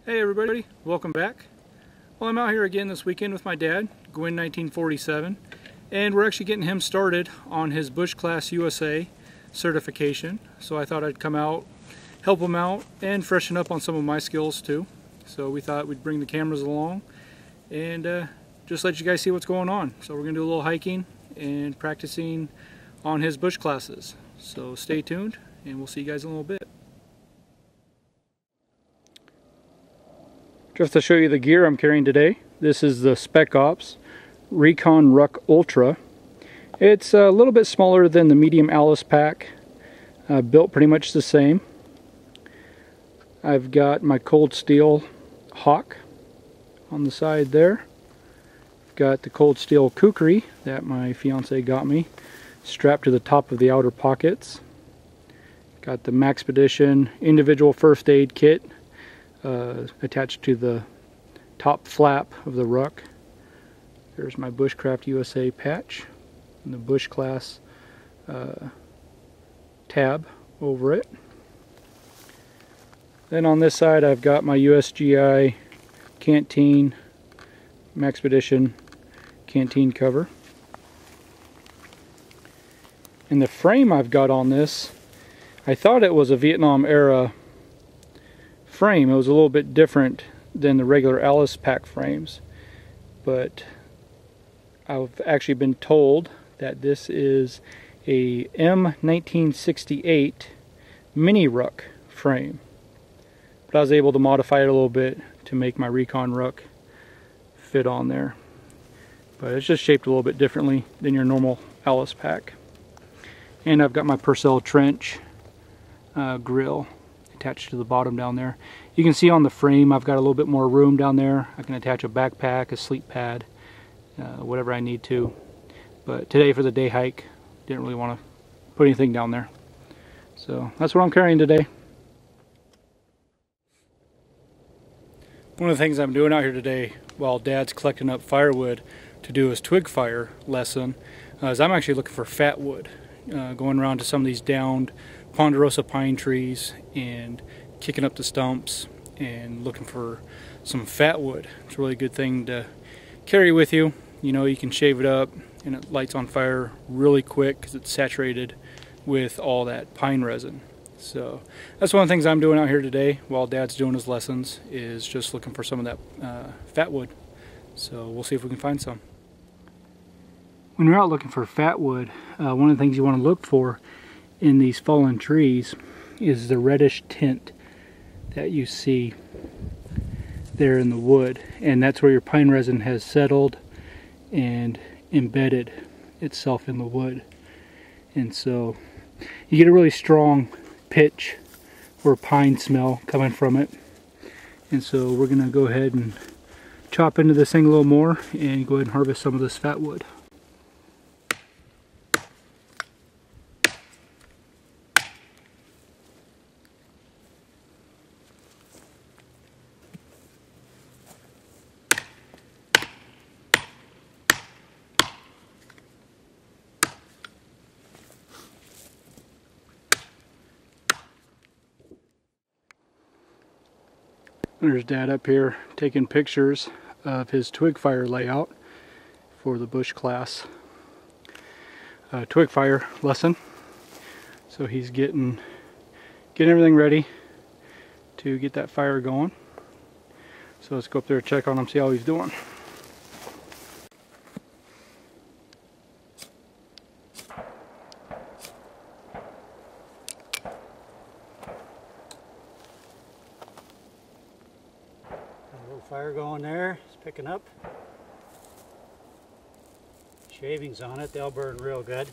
Hey everybody, welcome back. Well, I'm out here again this weekend with my dad, Gwynn1947, and we're actually getting him started on his Bushclass USA certification. So I thought I'd come out, help him out, and freshen up on some of my skills too. So we thought we'd bring the cameras along and just let you guys see what's going on. So we're going to do a little hiking and practicing on his bush classes. So stay tuned and we'll see you guys in a little bit. Just to show you the gear I'm carrying today, this is the Spec Ops Recon Ruck Ultra. It's a little bit smaller than the medium Alice pack, built pretty much the same. I've got my cold steel Hawk on the side there. Got the cold steel kukri that my fiance got me, strapped to the top of the outer pockets. Got the Maxpedition individual first aid kit attached to the top flap of the ruck. There's my Bushcraft USA patch and the Bushclass tab over it. Then on this side I've got my USGI canteen Maxpedition canteen cover. And the frame I've got on this, I thought it was a Vietnam era frame. It was a little bit different than the regular Alice pack frames, but I've actually been told that this is a M1968 mini ruck frame, but I was able to modify it a little bit to make my Recon ruck fit on there, but it's just shaped a little bit differently than your normal Alice pack. And I've got my Purcell trench grill attached to the bottom down there. You can see on the frame I've got a little bit more room down there. I can attach a backpack, a sleep pad, whatever I need to. But today for the day hike, didn't really want to put anything down there. So that's what I'm carrying today. One of the things I'm doing out here today while Dad's collecting up firewood to do his twig fire lesson is I'm actually looking for fat wood. Going around to some of these downed ponderosa pine trees and kicking up the stumps and looking for some fat wood. It's a really good thing to carry with you. You know, you can shave it up and it lights on fire really quick because it's saturated with all that pine resin. So that's one of the things I'm doing out here today while Dad's doing his lessons, is just looking for some of that fat wood. So we'll see if we can find some. When you're out looking for fat wood, one of the things you want to look for in these fallen trees is the reddish tint that you see there in the wood, and that's where your pine resin has settled and embedded itself in the wood. And so you get a really strong pitch or pine smell coming from it. And so we're going to go ahead and chop into this thing a little more and go ahead and harvest some of this fat wood. There's Dad up here taking pictures of his twig fire layout for the Bushclass twig fire lesson. So he's getting everything ready to get that fire going. So let's go up there and check on him, see how he's doing. Fire going there, it's picking up. Shavings on it, they'll burn real good.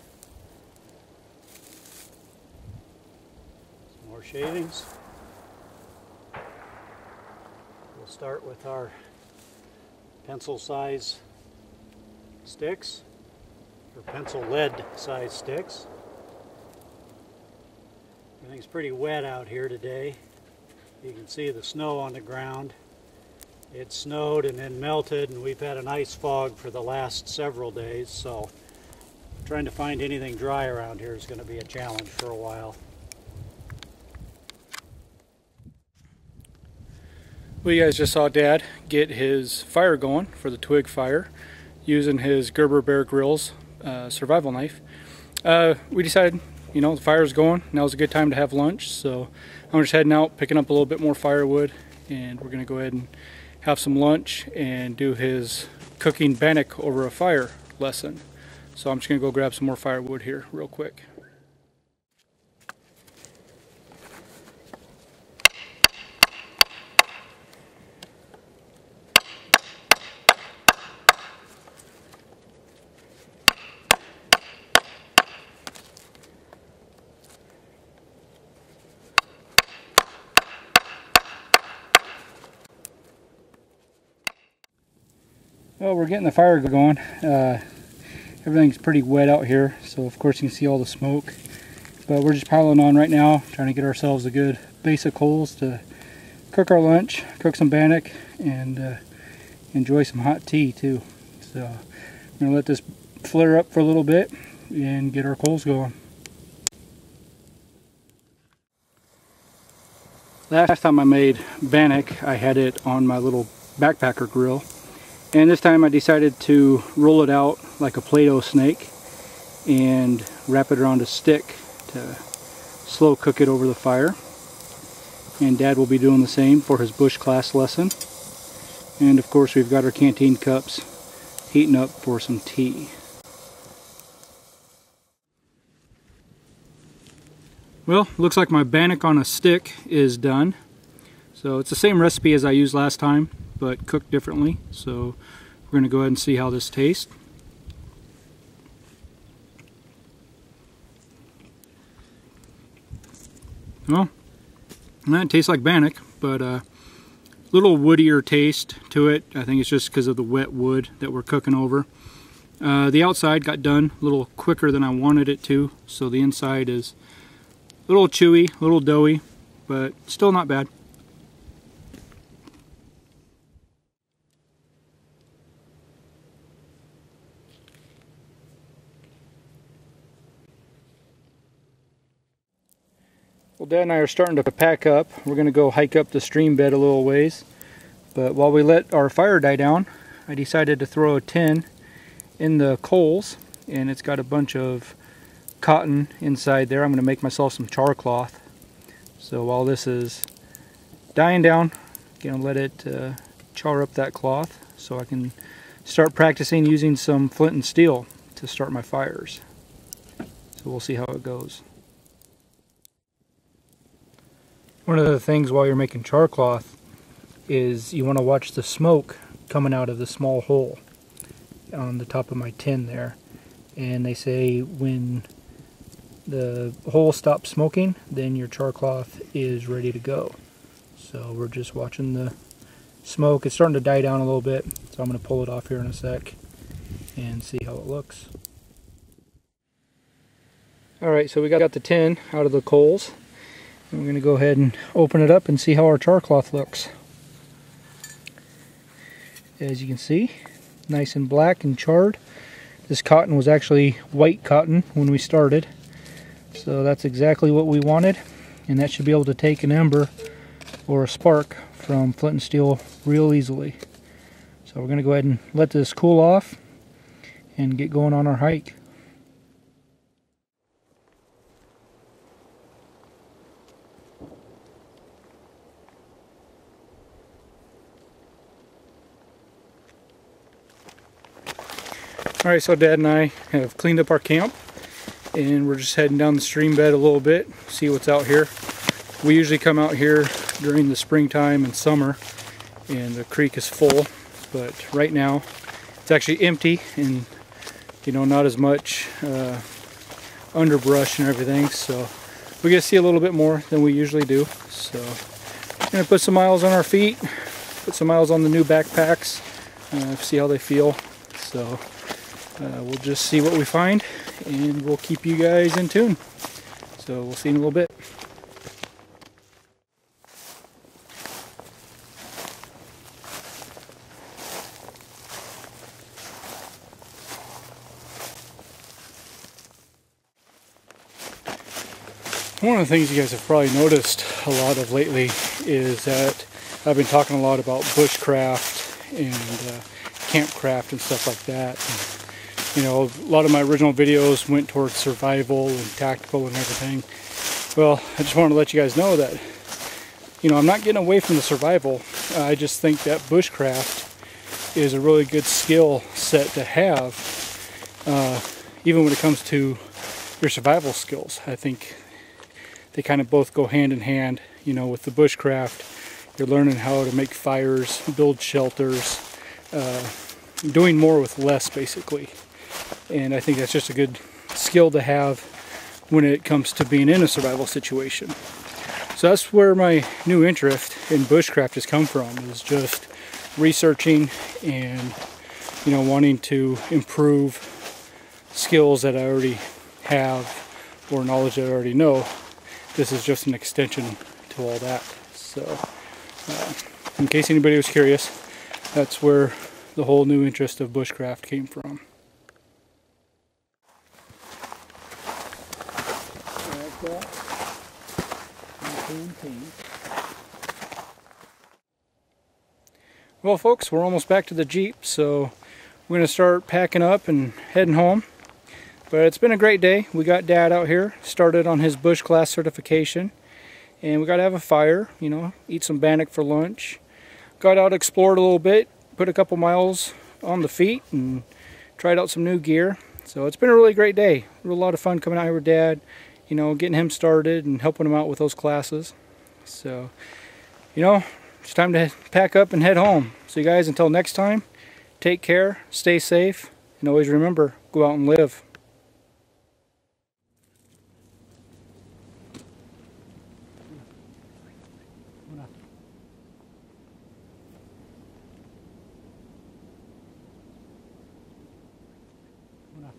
Some more shavings. We'll start with our pencil size sticks, or pencil lead size sticks. Everything's pretty wet out here today. You can see the snow on the ground. It snowed and then melted, and we've had an ice fog for the last several days, so trying to find anything dry around here is going to be a challenge for a while. Well, you guys just saw Dad get his fire going for the twig fire using his Gerber Bear Grylls survival knife. We decided, you know, the fire's going, now's a good time to have lunch, so I'm just heading out, picking up a little bit more firewood, and we're going to go ahead and have some lunch and do his cooking bannock over a fire lesson. So I'm just going to go grab some more firewood here real quick. Well, we're getting the fire going. Everything's pretty wet out here, so of course you can see all the smoke. But we're just piling on right now, trying to get ourselves a good base of coals to cook our lunch, cook some bannock, and enjoy some hot tea too. So I'm going to let this flare up for a little bit and get our coals going. Last time I made bannock, I had it on my little backpacker grill. And this time I decided to roll it out like a Play-Doh snake and wrap it around a stick to slow cook it over the fire. And Dad will be doing the same for his Bushclass lesson. And of course we've got our canteen cups heating up for some tea. Well, looks like my bannock on a stick is done. So it's the same recipe as I used last time, but cooked differently. So we're going to go ahead and see how this tastes. Well, it tastes like bannock, but a little woodier taste to it. I think it's just because of the wet wood that we're cooking over. The outside got done a little quicker than I wanted it to, so the inside is a little chewy, a little doughy, but still not bad. Well, Dad and I are starting to pack up. We're going to go hike up the stream bed a little ways. But while we let our fire die down, I decided to throw a tin in the coals, and it's got a bunch of cotton inside there. I'm going to make myself some char cloth. So while this is dying down, I'm going to let it char up that cloth so I can start practicing using some flint and steel to start my fires. So we'll see how it goes. One of the things while you're making char cloth is you want to watch the smoke coming out of the small hole on the top of my tin there. And they say when the hole stops smoking, then your char cloth is ready to go. So we're just watching the smoke. It's starting to die down a little bit, so I'm going to pull it off here in a sec and see how it looks. Alright, so we got the tin out of the coals. We're going to go ahead and open it up and see how our char cloth looks. As you can see, nice and black and charred. This cotton was actually white cotton when we started, so that's exactly what we wanted, and that should be able to take an ember or a spark from flint and steel real easily. So we're going to go ahead and let this cool off and get going on our hike. Alright, so Dad and I have cleaned up our camp, and we're just heading down the stream bed a little bit, see what's out here. We usually come out here during the springtime and summer, and the creek is full, but right now it's actually empty, and you know, not as much underbrush and everything, so we get to see a little bit more than we usually do. So I'm going to put some miles on our feet, put some miles on the new backpacks, see how they feel. So we'll just see what we find, and we'll keep you guys in tune. So we'll see you in a little bit. One of the things you guys have probably noticed a lot of lately is that I've been talking a lot about bushcraft and campcraft and stuff like that. And, you know, a lot of my original videos went towards survival and tactical and everything. Well, I just wanted to let you guys know that, you know, I'm not getting away from the survival. I just think that bushcraft is a really good skill set to have, even when it comes to your survival skills. I think they kind of both go hand in hand. You know, with the bushcraft, you're learning how to make fires, build shelters, doing more with less, basically. And I think that's just a good skill to have when it comes to being in a survival situation. So that's where my new interest in bushcraft has come from, is just researching and, you know, wanting to improve skills that I already have or knowledge that I already know. This is just an extension to all that. So in case anybody was curious, that's where the whole new interest of bushcraft came from. Well folks, we're almost back to the Jeep, so we're going to start packing up and heading home. But it's been a great day. We got Dad out here, started on his Bushclass certification, and we got to have a fire, you know, eat some bannock for lunch. Got out, explored a little bit, put a couple miles on the feet, and tried out some new gear. So it's been a really great day. A lot of fun coming out here with Dad, you know, getting him started and helping him out with those classes. So, you know, it's time to pack up and head home. So you guys, until next time, take care, stay safe, and always remember, go out and live. Una.